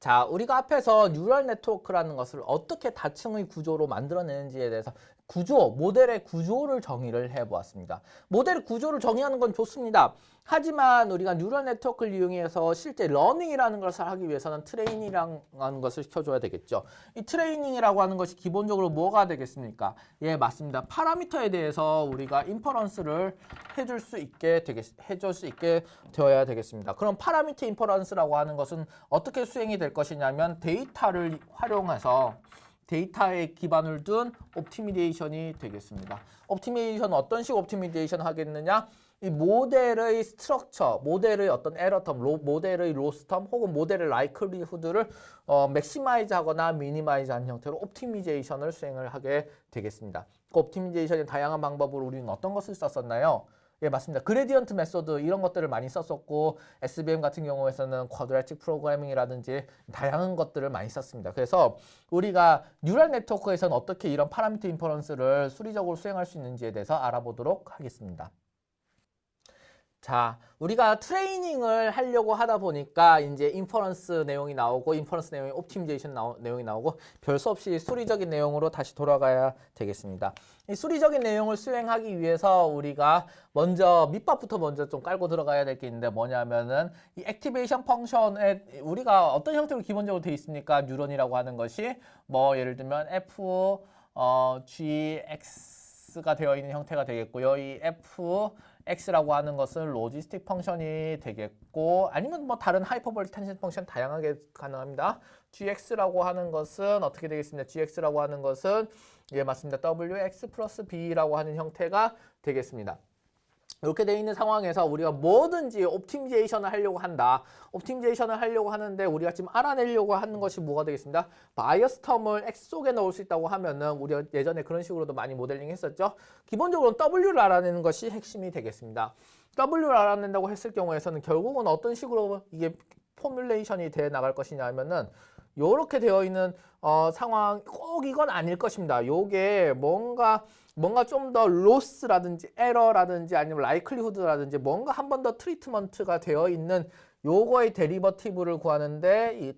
자, 우리가 앞에서 뉴럴 네트워크라는 것을 어떻게 다층의 구조로 만들어내는지에 대해서 모델의 구조를 정의를 해보았습니다. 모델의 구조를 정의하는 건 좋습니다. 하지만 우리가 뉴럴 네트워크를 이용해서 실제 러닝이라는 것을 하기 위해서는 트레이닝이라는 것을 시켜줘야 되겠죠. 이 트레이닝이라고 하는 것이 기본적으로 뭐가 되겠습니까? 예, 맞습니다. 파라미터에 대해서 우리가 인퍼런스를 해줄 수 있게 되어야 되겠습니다. 그럼 파라미터 인퍼런스라고 하는 것은 어떻게 수행이 될 것이냐면 데이터를 활용해서 데이터에 기반을 둔 옵티미제이션이 되겠습니다. 옵티미제이션은 어떤 식으로 옵티미제이션 하겠느냐? 이 모델의 스트럭처, 모델의 어떤 에러텀, 모델의 로스텀 혹은 모델의 라이클리후드를 맥시마이즈 하거나 미니마이즈 하는 형태로 옵티미제이션을 수행을 하게 되겠습니다. 그 옵티미제이션의 다양한 방법으로 우리는 어떤 것을 썼었나요? 예, 맞습니다. 그레디언트 메소드 이런 것들을 많이 썼었고 SVM 같은 경우에서는 쿼드라틱 프로그래밍이라든지 다양한 것들을 많이 썼습니다. 그래서 우리가 뉴럴 네트워크에서는 어떻게 이런 파라미터 인퍼런스를 수리적으로 수행할 수 있는지에 대해서 알아보도록 하겠습니다. 자, 우리가 트레이닝을 하려고 하다 보니까 이제 인퍼런스 내용이 나오고 인퍼런스 내용이 옵티미제이션 내용이 나오고 별 수 없이 수리적인 내용으로 다시 돌아가야 되겠습니다. 이 수리적인 내용을 수행하기 위해서 우리가 먼저 밑밥부터 먼저 좀 깔고 들어가야 될 게 있는데 뭐냐면은 이 액티베이션 펑션에 우리가 어떤 형태로 기본적으로 되어 있습니까? 뉴런이라고 하는 것이 뭐 예를 들면 Gx가 되어 있는 형태가 되겠고요. 이 X라고 하는 것은 로지스틱 펑션이 되겠고 아니면 뭐 다른 하이퍼볼릭 텐션 펑션 다양하게 가능합니다. Gx라고 하는 것은 어떻게 되겠습니까? Gx라고 하는 것은 예 맞습니다. Wx 플러스 B라고 하는 형태가 되겠습니다. 이렇게 되어 있는 상황에서 우리가 뭐든지 옵티미제이션을 하려고 한다. 옵티미제이션을 하려고 하는데 우리가 지금 알아내려고 하는 것이 뭐가 되겠습니다. 바이어스 텀을 X 속에 넣을 수 있다고 하면은 우리가 예전에 그런 식으로도 많이 모델링 했었죠. 기본적으로는 W를 알아내는 것이 핵심이 되겠습니다. W를 알아낸다고 했을 경우에서는 결국은 어떤 식으로 이게 포뮬레이션이 돼 나갈 것이냐 하면은 요렇게 되어 있는 상황 꼭 이건 아닐 것입니다. 요게 뭔가 좀 더 로스라든지 에러라든지 아니면 라이클리후드라든지 뭔가 한 번 더 트리트먼트가 되어 있는 요거의 데리버티브를 구하는데 이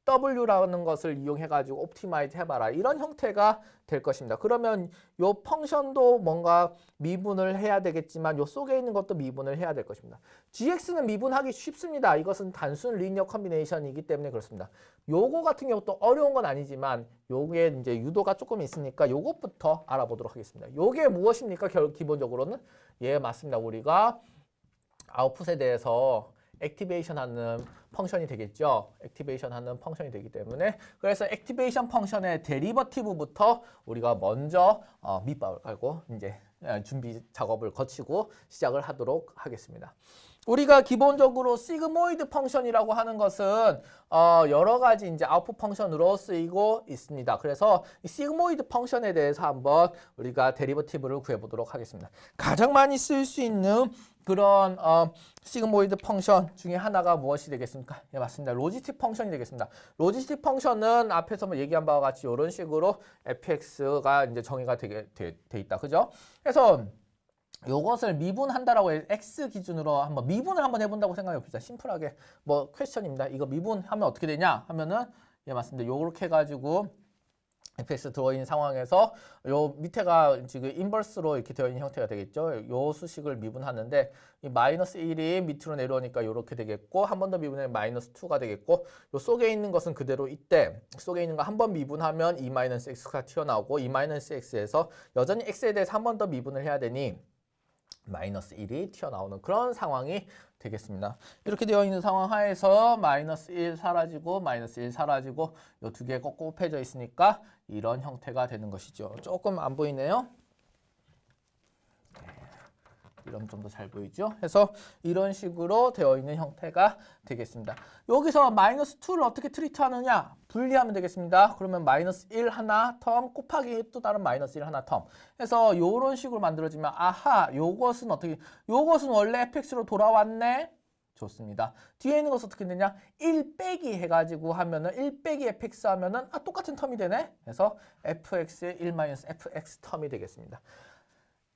W라는 것을 이용해 가지고 옵티마이즈 해봐라 이런 형태가 될 것입니다. 그러면 요 펑션도 뭔가 미분을 해야 되겠지만 요 속에 있는 것도 미분을 해야 될 것입니다. GX는 미분하기 쉽습니다. 이것은 단순 리니어 컨비네이션이기 때문에 그렇습니다. 요거 같은 경우도 어려운 건 아니지만 요게 이제 유도가 조금 있으니까 요것부터 알아보도록 하겠습니다. 요게 무엇입니까? 기본적으로는 예 맞습니다. 우리가 아웃풋에 대해서 액티베이션 하는 펑션이 되겠죠. 액티베이션 하는 펑션이 되기 때문에 그래서 액티베이션 펑션의 데리버티브부터 우리가 먼저 밑밥을 깔고 이제 준비 작업을 거치고 시작을 하도록 하겠습니다. 우리가 기본적으로 시그모이드 펑션이라고 하는 것은 여러 가지 이제 아웃풋 펑션으로 쓰이고 있습니다. 그래서 이 시그모이드 펑션에 대해서 한번 우리가 데리버티브를 구해보도록 하겠습니다. 가장 많이 쓸 수 있는 그런 시그모이드 펑션 중에 하나가 무엇이 되겠습니까? 예, 맞습니다. 로지스틱 펑션이 되겠습니다. 로지스틱 펑션은 앞에서 얘기한 바와 같이 이런 식으로 fx가 이제 정의가 돼 있다. 그죠? 그래서 요것을 미분한다라고 해서 x 기준으로 한번 미분을 한번 해본다고 생각해 봅시다. 심플하게 뭐 퀘스천입니다. 이거 미분하면 어떻게 되냐 하면은 예 맞습니다. 요렇게 해가지고 fx 들어있는 상황에서 요 밑에가 지금 인버스로 이렇게 되어 있는 형태가 되겠죠. 요 수식을 미분하는데 이 마이너스 1이 밑으로 내려오니까 요렇게 되겠고 한 번 더 미분하면 마이너스 2가 되겠고 요 속에 있는 것은 그대로 이때 속에 있는 거 한 번 미분하면 2 마이너스 x가 튀어나오고 2 마이너스 x에서 여전히 x에 대해서 한 번 더 미분을 해야 되니 마이너스 1이 튀어나오는 그런 상황이 되겠습니다. 이렇게 되어 있는 상황 하에서 마이너스 1 사라지고 마이너스 1 사라지고 이 두 개 곱곱해져 있으니까 이런 형태가 되는 것이죠. 조금 안 보이네요. 이러면 좀 더 잘 보이죠? 그래서 이런 식으로 되어 있는 형태가 되겠습니다. 여기서 마이너스 2를 어떻게 트리트하느냐? 분리하면 되겠습니다. 그러면 마이너스 1 하나 텀 곱하기 또 다른 마이너스 1 하나 텀. 해서 이런 식으로 만들어지면 아하, 요것은 어떻게? 요것은 원래 fx로 돌아왔네. 좋습니다. 뒤에 있는 것은 어떻게 되냐? 1 빼기 해가지고 하면은 1 빼기 fx 하면은 똑같은 텀이 되네. 그래서 fx의 1 마이너스 fx 텀이 되겠습니다.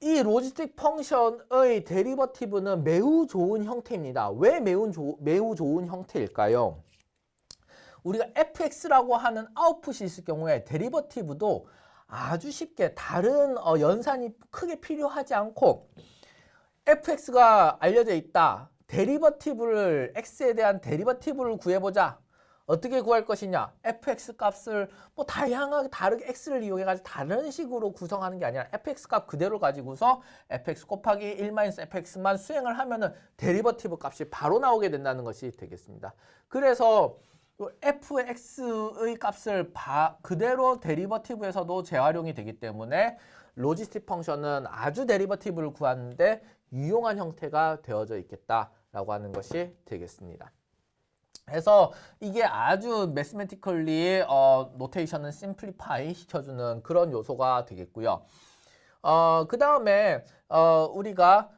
이 로지스틱 펑션의 데리버티브는 매우 좋은 형태입니다. 왜 매우 좋은 형태일까요? 우리가 fx라고 하는 아웃풋이 있을 경우에 데리버티브도 아주 쉽게 다른 연산이 크게 필요하지 않고 fx가 알려져 있다. 데리버티브를 x에 대한 데리버티브를 구해보자. 어떻게 구할 것이냐? fx 값을 뭐 다양하게 다르게 x를 이용해 가지고 다른 식으로 구성하는 게 아니라 fx 값 그대로 가지고서 fx 곱하기 1-fx만 수행을 하면은 데리버티브 값이 바로 나오게 된다는 것이 되겠습니다. 그래서 fx의 값을 그대로 데리버티브에서도 재활용이 되기 때문에 로지스틱 펑션은 아주 데리버티브를 구하는데 유용한 형태가 되어져 있겠다라고 하는 것이 되겠습니다. 그래서 이게 아주 매스매티컬리 노테이션을 심플리파이 시켜주는 그런 요소가 되겠고요. 그 다음에 우리가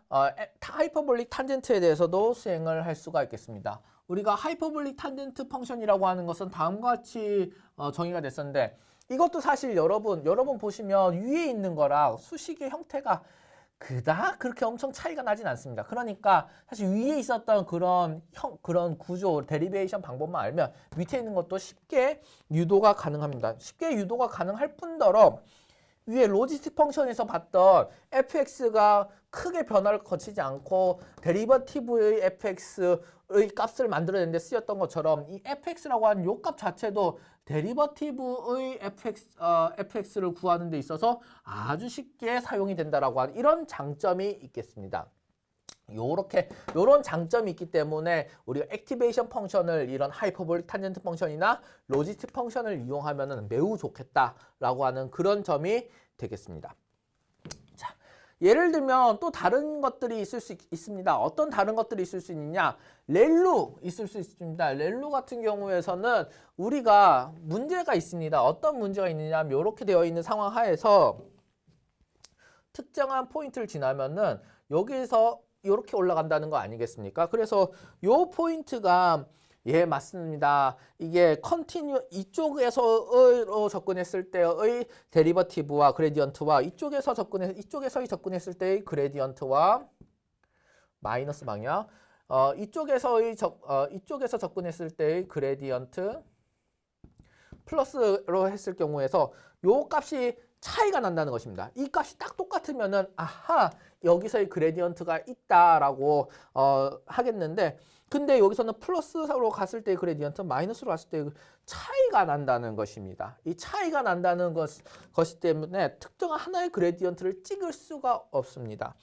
하이퍼볼릭 탄젠트에 대해서도 수행을 할 수가 있겠습니다. 우리가 하이퍼볼릭 탄젠트 펑션이라고 하는 것은 다음과 같이 정의가 됐었는데 이것도 사실 여러분 보시면 위에 있는 거랑 수식의 형태가 그닥 그렇게 엄청 차이가 나진 않습니다. 그러니까 사실 위에 있었던 그런 구조, 데리베이션 방법만 알면 밑에 있는 것도 쉽게 유도가 가능합니다. 쉽게 유도가 가능할 뿐더러 위에 로지스틱 펑션에서 봤던 fx가 크게 변화를 거치지 않고 데리버티브의 fx의 값을 만들어내는 데 쓰였던 것처럼 이 fx라고 하는 요 값 자체도 데리버티브의 fx를 구하는 데 있어서 아주 쉽게 사용이 된다라고 하는 이런 장점이 있겠습니다. 요런 장점이 있기 때문에 우리가 액티베이션 펑션을 이런 하이퍼볼릭 탄젠트 펑션이나 로지스틱 펑션을 이용하면 매우 좋겠다라고 하는 그런 점이 되겠습니다. 자, 예를 들면 또 다른 것들이 있을 수 있습니다. 어떤 다른 것들이 있을 수 있느냐? 렐루 있을 수 있습니다. 렐루 같은 경우에서는 우리가 문제가 있습니다. 어떤 문제가 있느냐 하면 이렇게 되어 있는 상황 하에서 특정한 포인트를 지나면은 여기에서 이렇게 올라간다는 거 아니겠습니까? 그래서 요 포인트가 맞습니다. 이게 컨티뉴 이쪽에서 접근했을 때의 데리버티브와 그레디언트와 이쪽에서의 접근했을 때의 그레디언트와 마이너스 방향 이쪽에서 접근했을 때의 그레디언트 플러스로 했을 경우에서 요 값이 차이가 난다는 것입니다. 이 값이 딱 똑같으면은 아하 여기서의 그레디언트가 있다라고 하겠는데 근데 여기서는 플러스로 갔을 때의 그레디언트 마이너스로 갔을 때의 차이가 난다는 것입니다. 이 차이가 난다는 것이 때문에 특정한 하나의 그레디언트를 찍을 수가 없습니다.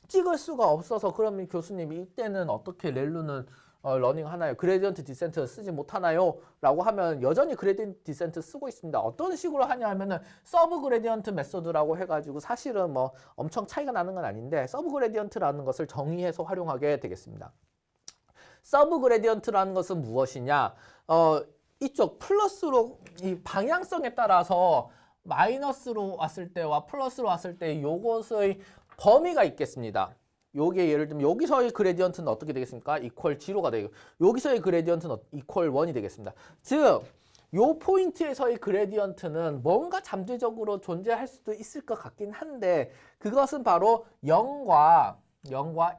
찍을 수가 없어서 그러면 교수님이 이때는 어떻게 렐루는 러닝 하나요? 그레디언트 디센트 쓰지 못하나요? 라고 하면 여전히 그레디언트 디센트 쓰고 있습니다. 어떤 식으로 하냐 하면은 서브 그레디언트 메소드라고 해가지고 사실은 뭐 엄청 차이가 나는 건 아닌데 서브 그레디언트라는 것을 정의해서 활용하게 되겠습니다. 서브 그레디언트라는 것은 무엇이냐? 이쪽 플러스로 이 방향성에 따라서 마이너스로 왔을 때와 플러스로 왔을 때 요것의 범위가 있겠습니다. 요게 예를 들면 여기서의 그레디언트는 어떻게 되겠습니까? 이퀄 0가 되고 여기서의 그레디언트는 이퀄 1이 되겠습니다. 즉, 요 포인트에서의 그레디언트는 뭔가 잠재적으로 존재할 수도 있을 것 같긴 한데 그것은 바로 0과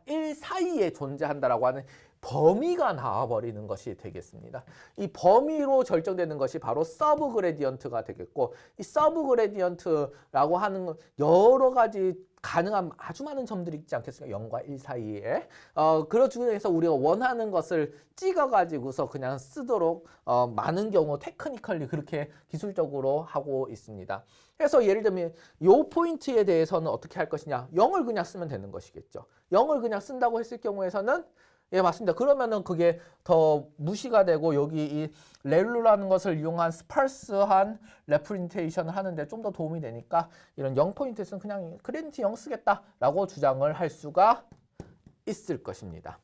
1 사이에 존재한다라고 하는 범위가 나와버리는 것이 되겠습니다. 이 범위로 결정되는 것이 바로 서브 그레디언트가 되겠고 이 서브 그레디언트라고 하는 여러 가지 가능한 아주 많은 점들이 있지 않겠습니까? 0과 1 사이에. 그런 중에서 우리가 원하는 것을 찍어가지고서 그냥 쓰도록 많은 경우 테크니컬리 그렇게 기술적으로 하고 있습니다. 그래서 예를 들면 이 포인트에 대해서는 어떻게 할 것이냐? 0을 그냥 쓰면 되는 것이겠죠. 0을 그냥 쓴다고 했을 경우에서는 맞습니다. 그러면은 그게 더 무시가 되고 여기 이 렐루라는 것을 이용한 스파르스한 레프레젠테이션을 하는데 좀 더 도움이 되니까 이런 0포인트에서는 그냥 그레디언트 0 쓰겠다라고 주장을 할 수가 있을 것입니다.